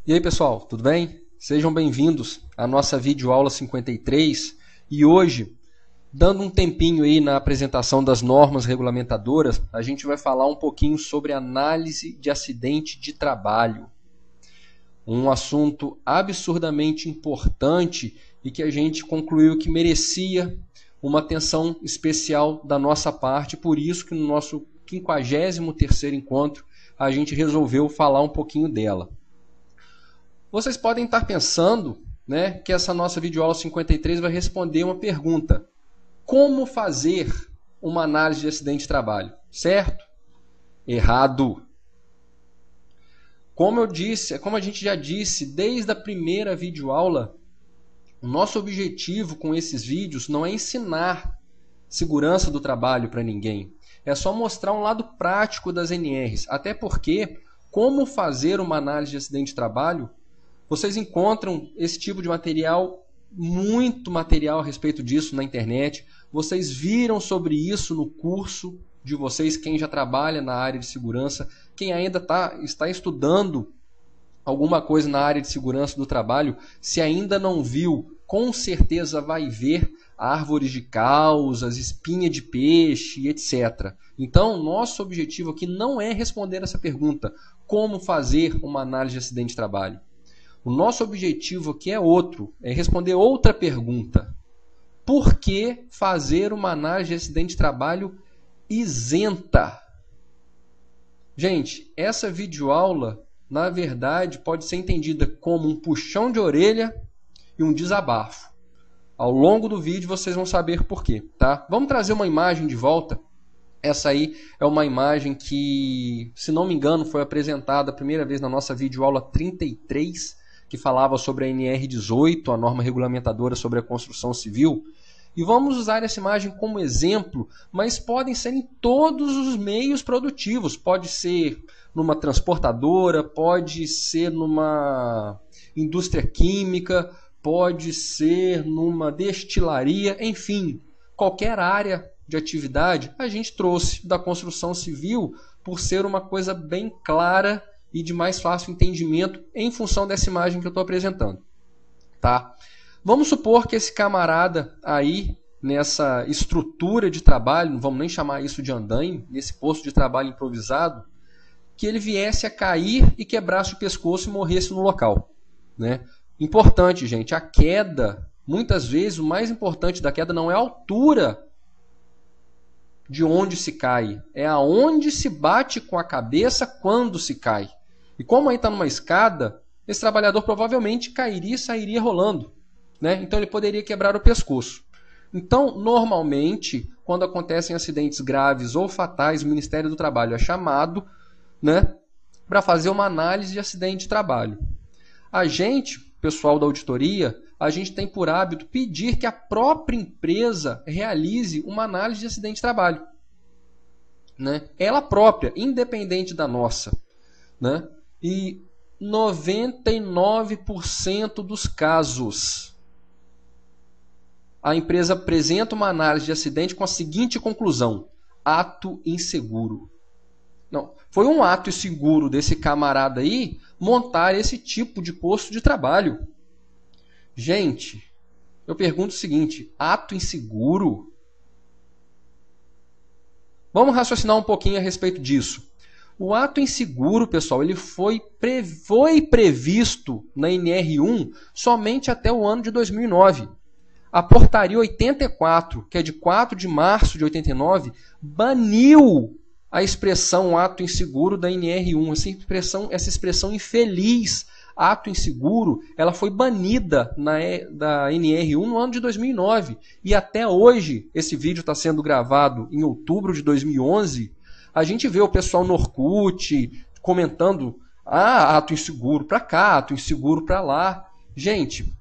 E aí pessoal, tudo bem? Sejam bem-vindos à nossa videoaula 53 e hoje, dando um tempinho aí na apresentação das normas regulamentadoras, a gente vai falar um pouquinho sobre análise de acidente de trabalho. Um assunto absurdamente importante e que a gente concluiu que merecia uma atenção especial da nossa parte, por isso que no nosso 53º encontro a gente resolveu falar um pouquinho dela. Vocês podem estar pensando, né, que essa nossa videoaula 53 vai responder uma pergunta. Como fazer uma análise de acidente de trabalho? Certo? Errado. Como a gente já disse desde a primeira videoaula, o nosso objetivo com esses vídeos não é ensinar segurança do trabalho para ninguém. É só mostrar um lado prático das NRs. Até porque, como fazer uma análise de acidente de trabalho, vocês encontram esse tipo de material, muito material a respeito disso na internet. Vocês viram sobre isso no curso de vocês, quem já trabalha na área de segurança, quem ainda está estudando alguma coisa na área de segurança do trabalho, se ainda não viu, com certeza vai ver árvores de causas, espinha de peixe, etc. Então, nosso objetivo aqui não é responder essa pergunta, como fazer uma análise de acidente de trabalho. O nosso objetivo aqui é outro, é responder outra pergunta. Por que fazer uma análise de acidente de trabalho isenta? Gente, essa videoaula, na verdade, pode ser entendida como um puxão de orelha e um desabafo. Ao longo do vídeo vocês vão saber por quê, tá? Vamos trazer uma imagem de volta. Essa aí é uma imagem que, se não me engano, foi apresentada a primeira vez na nossa videoaula 33, que falava sobre a NR18, a norma regulamentadora sobre a construção civil. E vamos usar essa imagem como exemplo, mas podem ser em todos os meios produtivos. Pode ser numa transportadora, pode ser numa indústria química, pode ser numa destilaria, enfim, qualquer área de atividade a gente trouxe da construção civil por ser uma coisa bem clara e de mais fácil entendimento em função dessa imagem que eu estou apresentando. Tá? Vamos supor que esse camarada aí, nessa estrutura de trabalho, não vamos nem chamar isso de andaime, nesse posto de trabalho improvisado, que ele viesse a cair e quebrasse o pescoço e morresse no local. Né? Importante, gente, a queda, muitas vezes o mais importante da queda não é a altura de onde se cai, é aonde se bate com a cabeça quando se cai. E como aí está numa escada, esse trabalhador provavelmente cairia e sairia rolando. Né? Então ele poderia quebrar o pescoço. Então, normalmente, quando acontecem acidentes graves ou fatais, o Ministério do Trabalho é chamado, né, para fazer uma análise de acidente de trabalho. A gente, pessoal da auditoria, a gente tem por hábito pedir que a própria empresa realize uma análise de acidente de trabalho. Né? Ela própria, independente da nossa. Né? E 99% dos casos, a empresa apresenta uma análise de acidente com a seguinte conclusão: ato inseguro. Não, foi um ato inseguro desse camarada aí montar esse tipo de posto de trabalho. Gente, eu pergunto o seguinte: ato inseguro? Vamos raciocinar um pouquinho a respeito disso. O ato inseguro, pessoal, ele foi previsto na NR1 somente até o ano de 2009. A portaria 84, que é de 4 de março de 89, baniu a expressão ato inseguro da NR1. Essa expressão infeliz, ato inseguro, ela foi banida da NR1 no ano de 2009. E até hoje, esse vídeo está sendo gravado em outubro de 2011, a gente vê o pessoal no Orkut comentando ato inseguro para cá, ato inseguro para lá. Gente,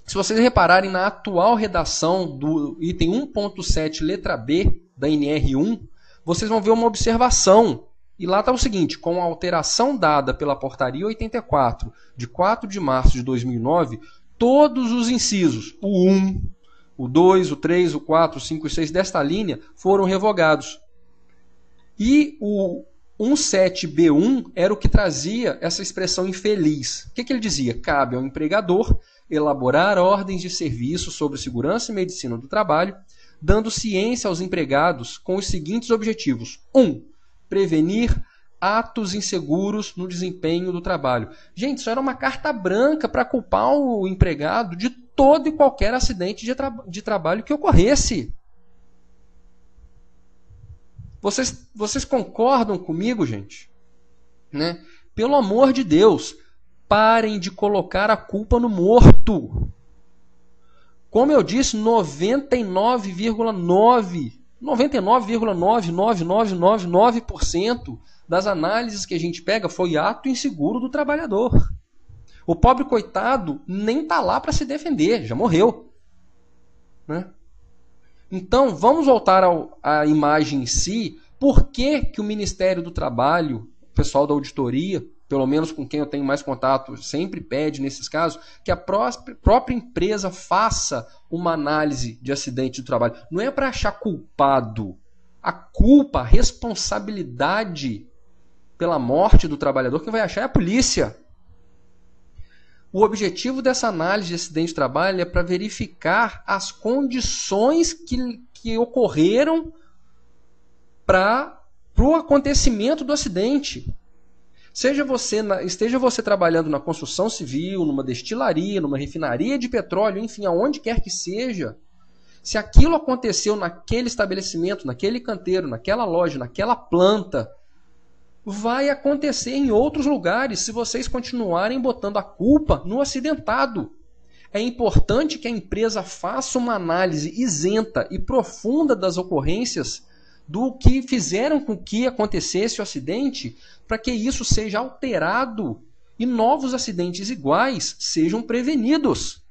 se vocês repararem na atual redação do item 1.7, letra B da NR1, vocês vão ver uma observação. E lá está o seguinte: com a alteração dada pela portaria 84, de 4 de março de 2009, todos os incisos, o 1, o 2, o 3, o 4, o 5 e 6 desta linha foram revogados. E o 17b1 era o que trazia essa expressão infeliz. O que ele dizia? Cabe ao empregador elaborar ordens de serviço sobre segurança e medicina do trabalho, dando ciência aos empregados com os seguintes objetivos. 1. Prevenir atos inseguros no desempenho do trabalho. Gente, isso era uma carta branca para culpar o empregado de todo e qualquer acidente de trabalho que ocorresse. Vocês concordam comigo, gente? Né? Pelo amor de Deus, parem de colocar a culpa no morto. Como eu disse, 99,99999% das análises que a gente pega foi ato inseguro do trabalhador. O pobre coitado nem está lá para se defender, já morreu. Né? Então, vamos voltar à imagem em si. Por que o Ministério do Trabalho, o pessoal da auditoria, pelo menos com quem eu tenho mais contato, sempre pede nesses casos, que a própria empresa faça uma análise de acidente do trabalho. Não é para achar culpado. A culpa, a responsabilidade pela morte do trabalhador, quem vai achar é a polícia. O objetivo dessa análise de acidente de trabalho é para verificar as condições que ocorreram para o acontecimento do acidente. Esteja você trabalhando na construção civil, numa destilaria, numa refinaria de petróleo, enfim, aonde quer que seja, se aquilo aconteceu naquele estabelecimento, naquele canteiro, naquela loja, naquela planta, vai acontecer em outros lugares se vocês continuarem botando a culpa no acidentado. É importante que a empresa faça uma análise isenta e profunda das ocorrências do que fizeram com que acontecesse o acidente, para que isso seja alterado e novos acidentes iguais sejam prevenidos.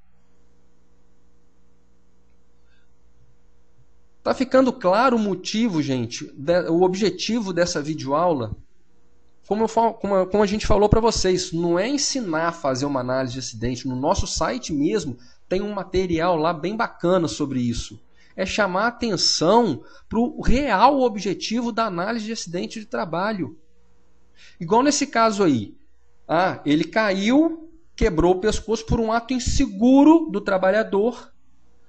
Tá ficando claro o motivo, gente, o objetivo dessa videoaula? Como a gente falou para vocês, não é ensinar a fazer uma análise de acidente. No nosso site mesmo tem um material lá bem bacana sobre isso. É chamar a atenção para o real objetivo da análise de acidente de trabalho. Igual nesse caso aí. Ele caiu, quebrou o pescoço por um ato inseguro do trabalhador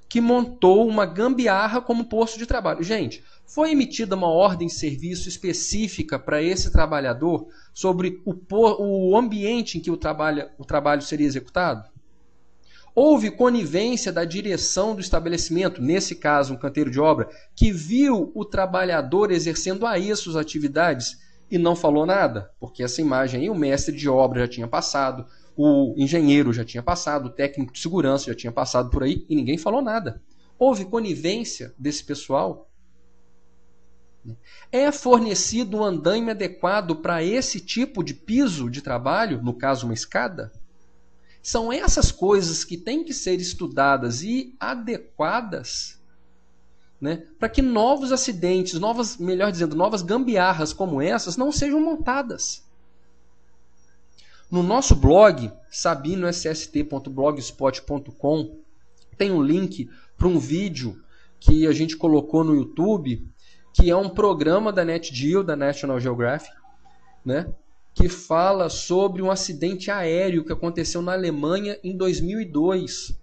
que montou uma gambiarra como posto de trabalho. Gente, foi emitida uma ordem de serviço específica para esse trabalhador sobre o ambiente em que o trabalho seria executado? Houve conivência da direção do estabelecimento, nesse caso um canteiro de obra, que viu o trabalhador exercendo aí as suas atividades e não falou nada? Porque essa imagem aí o mestre de obra já tinha passado, o engenheiro já tinha passado, o técnico de segurança já tinha passado por aí e ninguém falou nada. Houve conivência desse pessoal? É fornecido um andaime adequado para esse tipo de piso de trabalho, no caso uma escada? São essas coisas que têm que ser estudadas e adequadas, né, para que novos acidentes, novas gambiarras como essas não sejam montadas. No nosso blog, sabinoSST.blogspot.com, tem um link para um vídeo que a gente colocou no YouTube, que é um programa da NetGeo, da National Geographic, né, que fala sobre um acidente aéreo que aconteceu na Alemanha em 2002.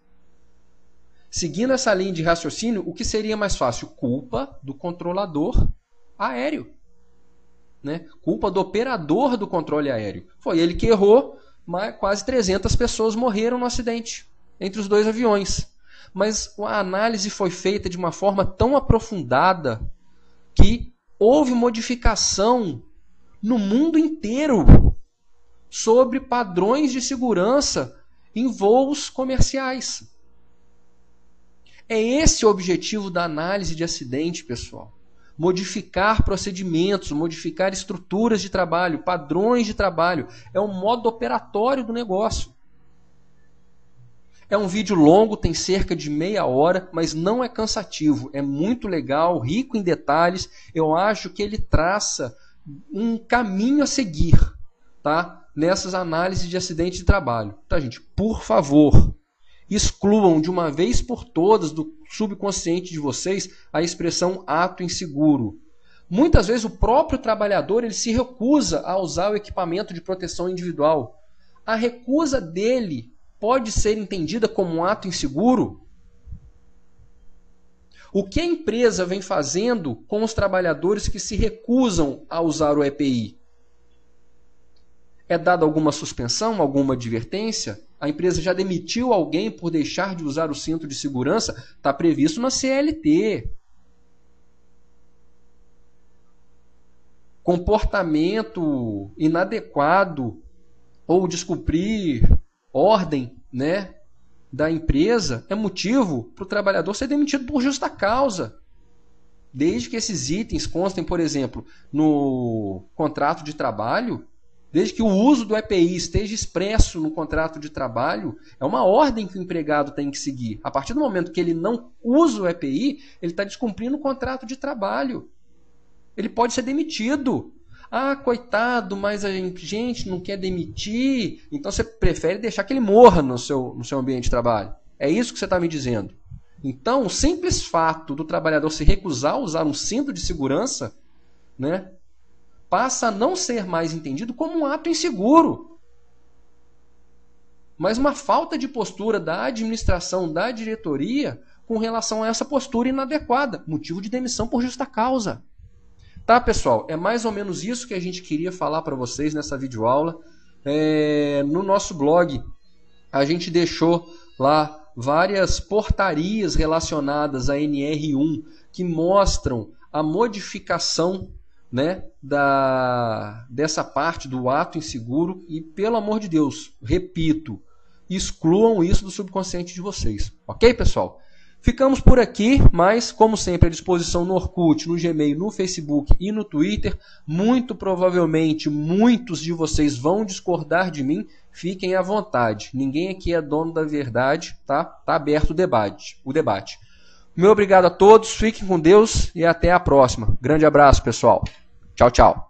Seguindo essa linha de raciocínio, o que seria mais fácil? Culpa do controlador aéreo. Né? Culpa do operador do controle aéreo. Foi ele que errou, mas quase 300 pessoas morreram no acidente entre os dois aviões. Mas a análise foi feita de uma forma tão aprofundada que houve modificação no mundo inteiro sobre padrões de segurança em voos comerciais. É esse o objetivo da análise de acidente, pessoal. Modificar procedimentos, modificar estruturas de trabalho, padrões de trabalho. É o modo operatório do negócio. É um vídeo longo, tem cerca de meia hora, mas não é cansativo. É muito legal, rico em detalhes. Eu acho que ele traça um caminho a seguir, tá? Nessas análises de acidente de trabalho. Tá, gente? Por favor, excluam de uma vez por todas do subconsciente de vocês a expressão ato inseguro. Muitas vezes o próprio trabalhador ele se recusa a usar o equipamento de proteção individual. A recusa dele pode ser entendida como um ato inseguro? O que a empresa vem fazendo com os trabalhadores que se recusam a usar o EPI? É dada alguma suspensão, alguma advertência? A empresa já demitiu alguém por deixar de usar o cinto de segurança? Está previsto na CLT. Comportamento inadequado ou descumprir ordem, né, da empresa é motivo para o trabalhador ser demitido por justa causa. Desde que esses itens constem, por exemplo, no contrato de trabalho, desde que o uso do EPI esteja expresso no contrato de trabalho, é uma ordem que o empregado tem que seguir. A partir do momento que ele não usa o EPI, ele está descumprindo o contrato de trabalho. Ele pode ser demitido. Ah, coitado, mas a gente não quer demitir, então você prefere deixar que ele morra no seu ambiente de trabalho. É isso que você está me dizendo. Então, o simples fato do trabalhador se recusar a usar um cinto de segurança, né, passa a não ser mais entendido como um ato inseguro, mas uma falta de postura da administração, da diretoria, com relação a essa postura inadequada, motivo de demissão por justa causa. Tá, pessoal? É mais ou menos isso que a gente queria falar para vocês nessa videoaula. No nosso blog, a gente deixou lá várias portarias relacionadas à NR1 que mostram a modificação, né, dessa parte do ato inseguro e, pelo amor de Deus, repito, excluam isso do subconsciente de vocês. Ok, pessoal? Ficamos por aqui, mas, como sempre, à disposição no Orkut, no Gmail, no Facebook e no Twitter. Muito provavelmente, muitos de vocês vão discordar de mim. Fiquem à vontade. Ninguém aqui é dono da verdade, tá? Tá aberto o debate. Meu obrigado a todos, fiquem com Deus e até a próxima. Grande abraço, pessoal. Tchau, tchau.